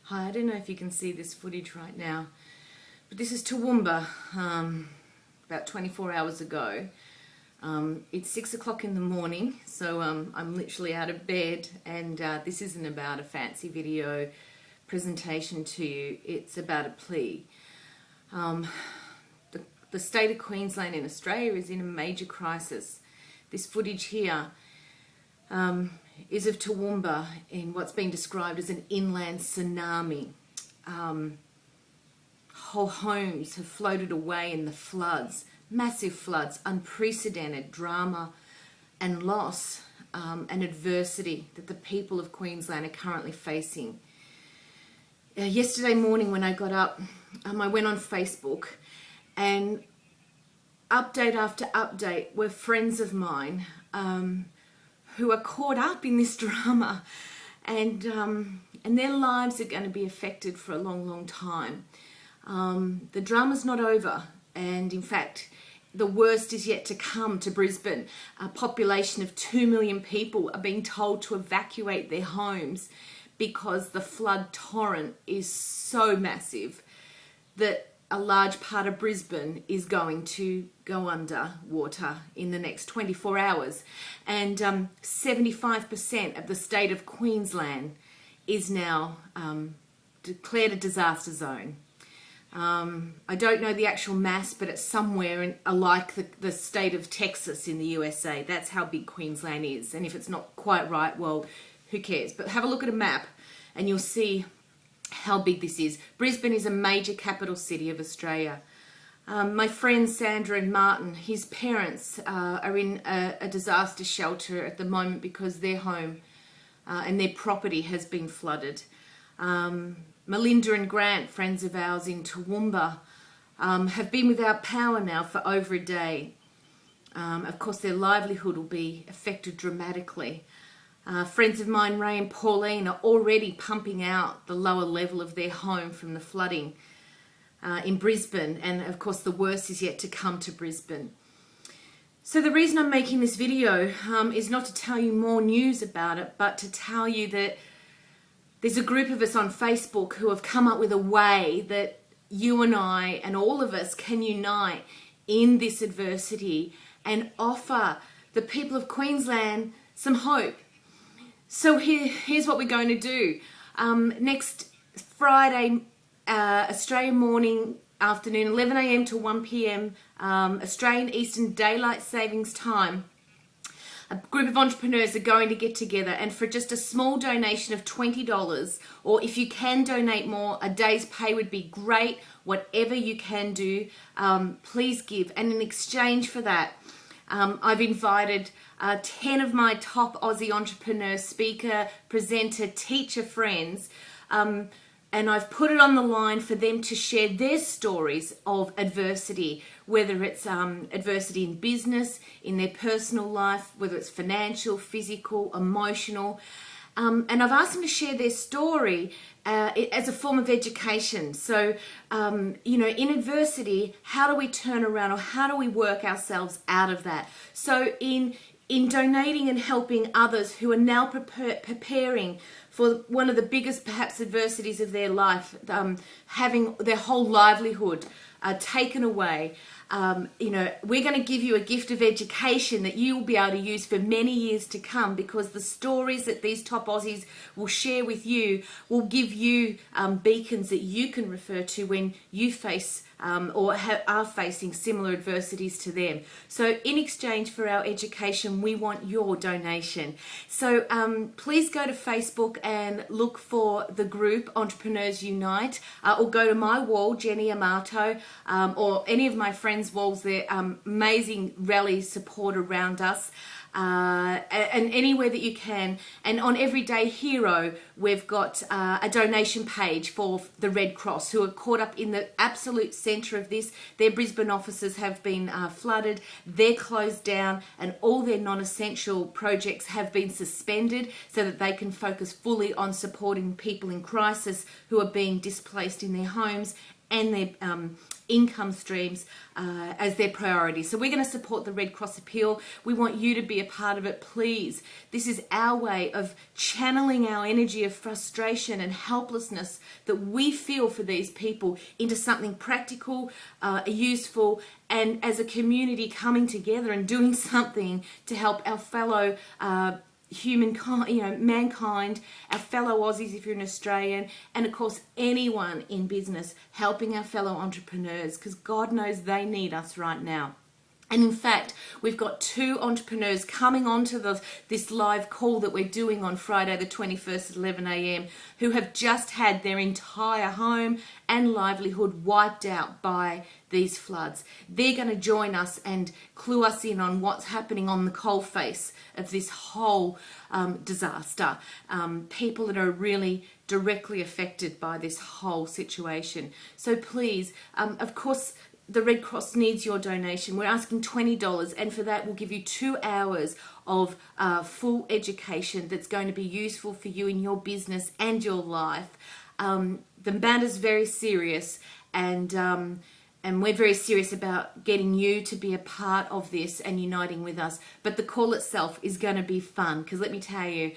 Hi, I don't know if you can see this footage right now, but this is Toowoomba, about 24 hours ago. It's 6 o'clock in the morning, so I'm literally out of bed, and this isn't about a fancy video presentation to you. It's about a plea. The state of Queensland in Australia is in a major crisis. This footage here is of Toowoomba in what's been described as an inland tsunami. Whole homes have floated away in the floods, massive floods, unprecedented drama and loss and adversity that the people of Queensland are currently facing. Yesterday morning when I got up, I went on Facebook, and update after update were friends of mine who are caught up in this drama, and their lives are going to be affected for a long, long time. The drama's not over, and in fact, the worst is yet to come to Brisbane. A population of 2 million people are being told to evacuate their homes because the flood torrent is so massive that a large part of Brisbane is going to go under water in the next 24 hours. And 75% of the state of Queensland is now declared a disaster zone. I don't know the actual mass, but it's somewhere like the state of Texas in the USA. That's how big Queensland is. And if it's not quite right, well, who cares? But have a look at a map and you'll see how big this is. Brisbane is a major capital city of Australia. My friends Sandra and Martin, his parents are in a disaster shelter at the moment because their home and their property has been flooded. Melinda and Grant, friends of ours in Toowoomba, have been without power now for over a day. Of course, their livelihood will be affected dramatically. Friends of mine, Ray and Pauline, are already pumping out the lower level of their home from the flooding in Brisbane, and of course the worst is yet to come to Brisbane. So the reason I'm making this video is not to tell you more news about it, but to tell you that there's a group of us on Facebook who have come up with a way that you and I and all of us can unite in this adversity and offer the people of Queensland some hope. So here's what we're going to do. Next Friday, Australian morning, afternoon, 11 a.m. to 1 p.m, Australian Eastern Daylight Savings Time, a group of entrepreneurs are going to get together, and for just a small donation of $20, or if you can donate more, a day's pay would be great. Whatever you can do, please give. And in exchange for that, I've invited 10 of my top Aussie entrepreneur, speaker, presenter, teacher friends, and I've put it on the line for them to share their stories of adversity, whether it's adversity in business, in their personal life, whether it's financial, physical, emotional. And I've asked them to share their story as a form of education. So, in adversity, how do we turn around, or how do we work ourselves out of that? So in donating and helping others who are now preparing for one of the biggest, perhaps, adversities of their life, having their whole livelihood taken away, we're going to give you a gift of education that you will be able to use for many years to come, because the stories that these top Aussies will share with you will give you beacons that you can refer to when you face or are facing similar adversities to them. So in exchange for our education, we want your donation. So please go to Facebook and look for the group Entrepreneurs Unite, or go to my wall, Jennie Armato, or any of my friends' walls. They're amazing rally support around us. And anywhere that you can. And on Everyday Hero, we've got a donation page for the Red Cross, who are caught up in the absolute centre of this. Their Brisbane offices have been flooded, they're closed down, and all their non-essential projects have been suspended so that they can focus fully on supporting people in crisis who are being displaced in their homes and their income streams as their priority. So we're going to support the Red Cross appeal. We want you to be a part of it, please. This is our way of channeling our energy of frustration and helplessness that we feel for these people into something practical, useful, and as a community coming together and doing something to help our fellow humankind, mankind, our fellow Aussies if you're an Australian, and of course anyone in business, helping our fellow entrepreneurs, because God knows they need us right now. And in fact, we've got 2 entrepreneurs coming onto this live call that we're doing on Friday the 21st at 11 a.m. who have just had their entire home and livelihood wiped out by these floods. They're going to join us and clue us in on what's happening on the coalface of this whole disaster. People that are really directly affected by this whole situation. So please, of course, the Red Cross needs your donation. We're asking $20, and for that we'll give you 2 hours of full education that's going to be useful for you in your business and your life. The matter's very serious, and we're very serious about getting you to be a part of this and uniting with us. But the call itself is going to be fun, because let me tell you,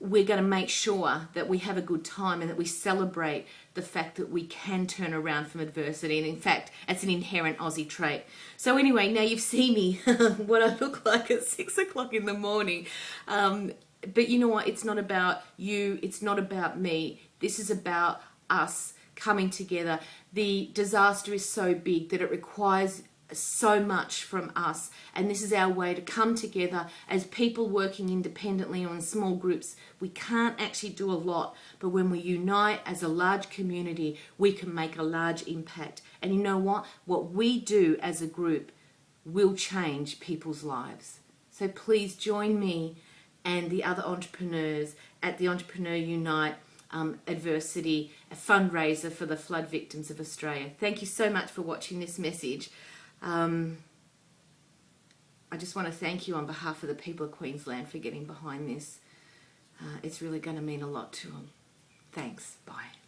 we're going to make sure that we have a good time and that we celebrate the fact that we can turn around from adversity. And in fact, it's an inherent Aussie trait. So anyway, now you've seen me, what I look like at 6 o'clock in the morning. But you know what? It's not about you. It's not about me. This is about us coming together. The disaster is so big that it requires so much from us, and this is our way to come together as people working independently or in small groups. We can't actually do a lot, but when we unite as a large community, we can make a large impact. And you know what we do as a group will change people's lives. So please join me and the other entrepreneurs at the Entrepreneur Unite Adverstiy, a fundraiser for the flood victims of Australia. Thank you so much for watching this message. I just want to thank you on behalf of the people of Queensland for getting behind this. It's really going to mean a lot to them. Thanks. Bye.